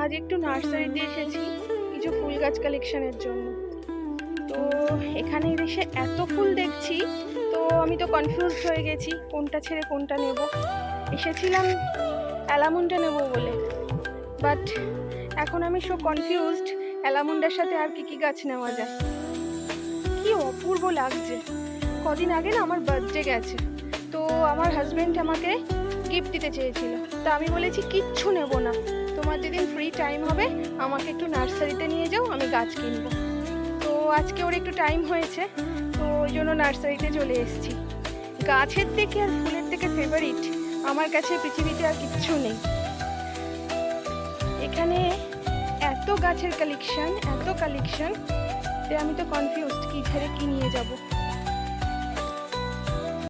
আজ একটু নার্সারিতে এসেছি কিছু ফুল গাছ কালেকশনের জন্য। তো এখানে এসে এত ফুল দেখছি, তো আমি তো কনফিউজড হয়ে গেছি কোনটা ছেড়ে কোনটা নেব। এসেছিলাম অ্যালামুন্ডা নেব বলে, বাট এখন আমি সো কনফিউজড অ্যালামুন্ডার সাথে আর কি গাছ নেওয়া যায়। কি অপূর্ব লাগছে। কদিন আগে না আমার বার্থডে গেছে, তো আমার হাজব্যান্ড আমাকে গিফট দিতে চেয়েছিল। তা আমি বলেছি কিচ্ছু নেব না, তোমার যেদিন ফ্রি টাইম হবে আমাকে একটু নার্সারিতে নিয়ে যাও, আমি গাছ কিনবো। তো আজকে ওর একটু টাইম হয়েছে, তো ওই জন্য নার্সারিতে চলে এসেছি। গাছের থেকে আর ফুলের থেকে ফেভারিট আমার কাছে পৃথিবীতে আর কিচ্ছু নেই। এখানে এত গাছের কালেকশন, এত কালেকশন যে আমি তো কনফিউজড কি ছেড়ে কি নিয়ে যাব।